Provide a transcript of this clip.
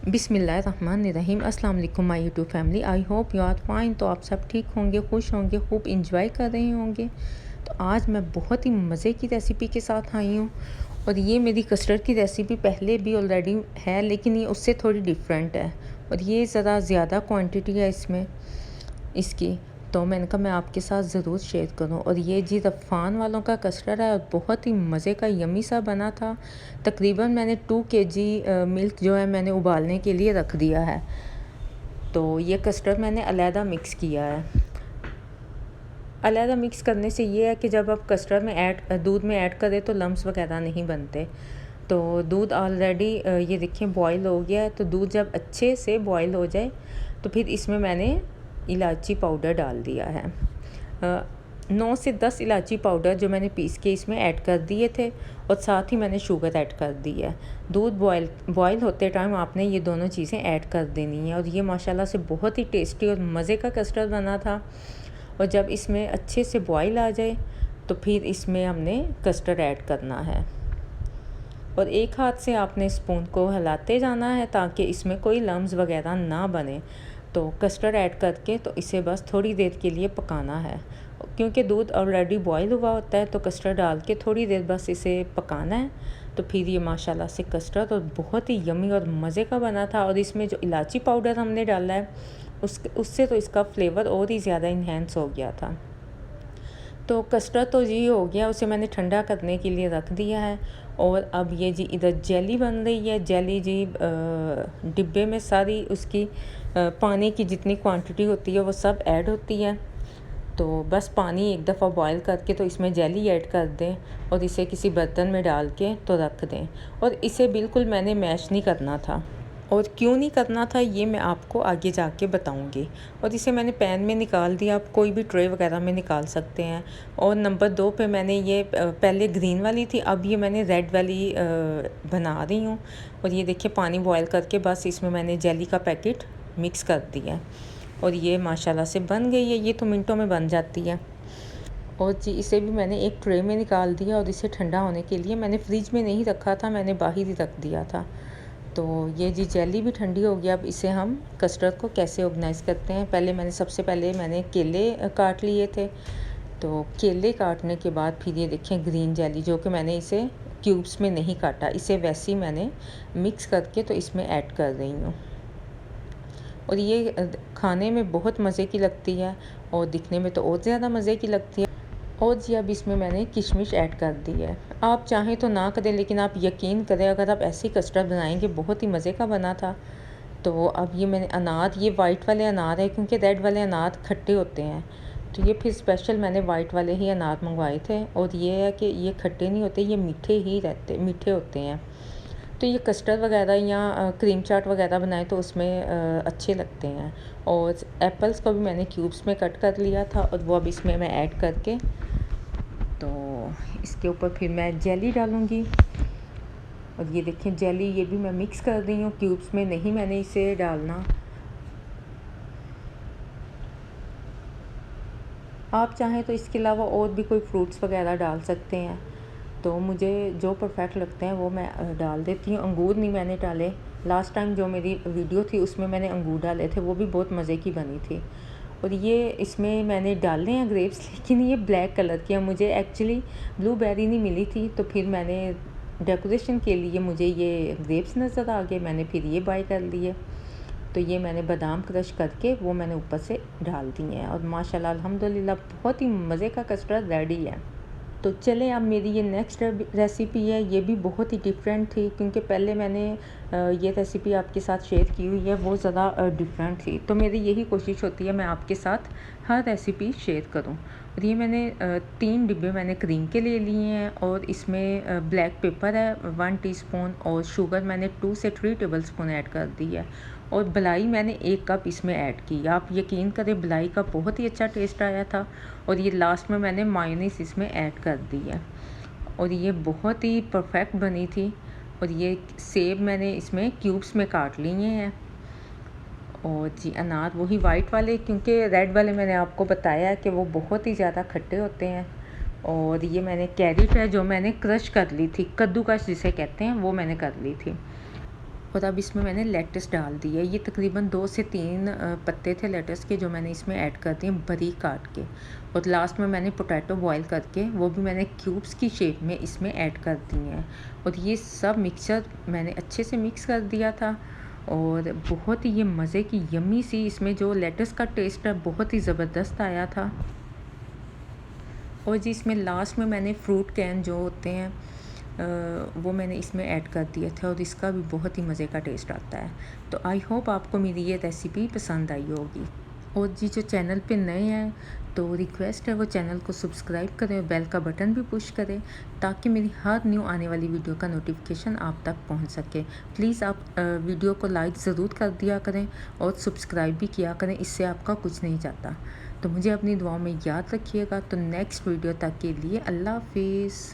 बिस्मिल्लाहिर्रहमानिर्रहीम। अस्सलाम वालेकुम my YouTube family. I hope you are fine. तो आप सब ठीक होंगे, खुश होंगे, खूब इंजॉय कर रहे होंगे। तो आज मैं बहुत ही मज़े की रेसिपी के साथ आई हूँ और ये मेरी कस्टर्ड की रेसिपी पहले भी ऑलरेडी है, लेकिन ये उससे थोड़ी डिफरेंट है और ये ज़रा ज़्यादा क्वांटिटी है इसमें इसकी। तो मैंने कहा मैं आपके साथ ज़रूर शेयर करूं। और ये जी रफ़ान वालों का कस्टर्ड है और बहुत ही मज़े का यमी सा बना था। तकरीबन मैंने 2 केजी मिल्क जो है मैंने उबालने के लिए रख दिया है। तो ये कस्टर्ड मैंने अलहदा मिक्स किया है। अलहदा मिक्स करने से ये है कि जब आप कस्टर्ड में दूध में ऐड करें तो लम्स वगैरह नहीं बनते। तो दूध ऑलरेडी ये देखिए बॉयल हो गया है। तो दूध जब अच्छे से बॉयल हो जाए तो फिर इसमें मैंने इलायची पाउडर डाल दिया है। 9 से 10 इलायची पाउडर जो मैंने पीस के इसमें ऐड कर दिए थे और साथ ही मैंने शुगर ऐड कर दी है। दूध बॉयल होते टाइम आपने ये दोनों चीज़ें ऐड कर देनी है। और ये माशाल्लाह से बहुत ही टेस्टी और मज़े का कस्टर्ड बना था। और जब इसमें अच्छे से बॉयल आ जाए तो फिर इसमें हमने कस्टर्ड ऐड करना है और एक हाथ से आपने स्पून को हिलाते जाना है ताकि इसमें कोई लम्स वगैरह ना बने। तो कस्टर्ड ऐड करके तो इसे बस थोड़ी देर के लिए पकाना है, क्योंकि दूध ऑलरेडी बॉयल हुआ होता है। तो कस्टर्ड डाल के थोड़ी देर बस इसे पकाना है। तो फिर ये माशाल्लाह से कस्टर्ड और बहुत ही यमी और मज़े का बना था। और इसमें जो इलायची पाउडर हमने डाला है उससे तो इसका फ्लेवर और ही ज़्यादा इन्हेंस हो गया था। तो कस्टर्ड तो जी हो गया, उसे मैंने ठंडा करने के लिए रख दिया है। और अब ये जी इधर जेली बन रही है। जेली जी डिब्बे में सारी उसकी पानी की जितनी क्वांटिटी होती है वो सब ऐड होती है। तो बस पानी एक दफ़ा बॉयल करके तो इसमें जेली ऐड कर दें और इसे किसी बर्तन में डाल के तो रख दें। और इसे बिल्कुल मैंने मैश नहीं करना था, और क्यों नहीं करना था ये मैं आपको आगे जाके बताऊंगी। और इसे मैंने पैन में निकाल दिया। आप कोई भी ट्रे वगैरह में निकाल सकते हैं। और नंबर 2 पे मैंने ये पहले ग्रीन वाली थी, अब ये मैंने रेड वाली बना रही हूँ। और ये देखिए पानी बॉयल करके बस इसमें मैंने जेली का पैकेट मिक्स कर दिया है और ये माशाल्लाह से बन गई है। ये तो मिनटों में बन जाती है। और जी इसे भी मैंने एक ट्रे में निकाल दिया और इसे ठंडा होने के लिए मैंने फ्रिज में नहीं रखा था, मैंने बाहर ही रख दिया था। तो ये जी जेली भी ठंडी हो गई। अब इसे हम कस्टर्ड को कैसे ऑर्गेनाइज़ करते हैं। सबसे पहले मैंने केले काट लिए थे। तो केले काटने के बाद फिर ये देखें ग्रीन जेली, जो कि मैंने इसे क्यूब्स में नहीं काटा, इसे वैसे ही मैंने मिक्स करके तो इसमें ऐड कर रही हूँ। और ये खाने में बहुत मज़े की लगती है और दिखने में तो और ज़्यादा मज़े की लगती है। और जी अब इसमें मैंने किशमिश ऐड कर दी है। आप चाहें तो ना करें, लेकिन आप यकीन करें अगर आप ऐसी कस्टर्ड बनाएंगे बहुत ही मज़े का बना था। तो अब ये मैंने अनार, ये वाइट वाले अनार है क्योंकि रेड वाले अनार खट्टे होते हैं। तो ये फिर स्पेशल मैंने वाइट वाले ही अनार मंगवाए थे। और ये है कि ये खट्टे नहीं होते, ये मीठे होते हैं। तो ये कस्टर्ड वगैरह या क्रीम चाट वगैरह बनाए तो उसमें अच्छे लगते हैं। और एप्पल्स को भी मैंने क्यूब्स में कट कर लिया था और वो अब इसमें मैं ऐड करके तो इसके ऊपर फिर मैं जेली डालूँगी। और ये देखें जेली ये भी मैं मिक्स कर रही हूँ, क्यूब्स में नहीं मैंने इसे डालना। आप चाहें तो इसके अलावा और भी कोई फ्रूट्स वगैरह डाल सकते हैं। तो मुझे जो परफेक्ट लगते हैं वो मैं डाल देती हूँ। अंगूर नहीं मैंने डाले। लास्ट टाइम जो मेरी वीडियो थी उसमें मैंने अंगूर डाले थे, वो भी बहुत मज़े की बनी थी। और ये इसमें मैंने डाले हैं ग्रेप्स, लेकिन ये ब्लैक कलर की है। मुझे एक्चुअली ब्लूबेरी नहीं मिली थी, तो फिर मैंने डेकोरेशन के लिए मुझे ये ग्रेप्स नज़र आ गए, मैंने फिर ये बाय कर लिए। तो ये मैंने बादाम क्रश करके वो मैंने ऊपर से डाल दिए हैं। और माशाल्लाह अल्हम्दुलिल्लाह बहुत ही मज़े का कस्टर्ड रेडी है। तो चलें अब मेरी ये नेक्स्ट रेसिपी है। ये भी बहुत ही डिफरेंट थी क्योंकि पहले मैंने ये रेसिपी आपके साथ शेयर की हुई है, वो ज़्यादा डिफरेंट थी। तो मेरी यही कोशिश होती है मैं आपके साथ हर रेसिपी शेयर करूं। और ये मैंने 3 डिब्बे मैंने क्रीम के ले लिए हैं और इसमें ब्लैक पेपर है 1 टीस्पून और शुगर मैंने 2 से 3 टेबल स्पून ऐड कर दी है। और मलाई मैंने 1 कप इसमें ऐड की। आप यकीन करें मलाई का बहुत ही अच्छा टेस्ट आया था। और ये लास्ट में मैंने मायोनीज इसमें ऐड कर दी है और ये बहुत ही परफेक्ट बनी थी। और ये सेब मैंने इसमें क्यूब्स में काट लिए हैं। और जी अनार वही वाइट वाले, क्योंकि रेड वाले मैंने आपको बताया है कि वो बहुत ही ज़्यादा खट्टे होते हैं। और ये मैंने कैरेट है जो मैंने क्रश कर ली थी, कद्दूकश जिसे कहते हैं, वो मैंने कर ली थी। और अब इसमें मैंने लेटस डाल दी है। ये तकरीबन 2 से 3 पत्ते थे लेटस के जो मैंने इसमें ऐड कर दिए बारीक काट के। और लास्ट में मैंने पोटैटो बॉईल करके वो भी मैंने क्यूब्स की शेप में इसमें ऐड कर दी हैं। और ये सब मिक्सचर मैंने अच्छे से मिक्स कर दिया था और बहुत ही ये मज़े की यम्मी सी इसमें जो लेटस का टेस्ट है बहुत ही ज़बरदस्त आया था। और जी इसमें लास्ट में मैंने फ्रूट कैन जो होते हैं वो मैंने इसमें ऐड कर दिया था और इसका भी बहुत ही मज़े का टेस्ट आता है। तो आई होप आपको मेरी ये रेसिपी पसंद आई होगी। और जी जो चैनल पे नए हैं तो रिक्वेस्ट है वो चैनल को सब्सक्राइब करें और बेल का बटन भी पुश करें ताकि मेरी हर न्यू आने वाली वीडियो का नोटिफिकेशन आप तक पहुंच सके। प्लीज़ आप वीडियो को लाइक ज़रूर कर दिया करें और सब्सक्राइब भी किया करें, इससे आपका कुछ नहीं जाता। तो मुझे अपनी दुआओं में याद रखिएगा। तो नेक्स्ट वीडियो तक के लिए अल्लाह हाफिज़।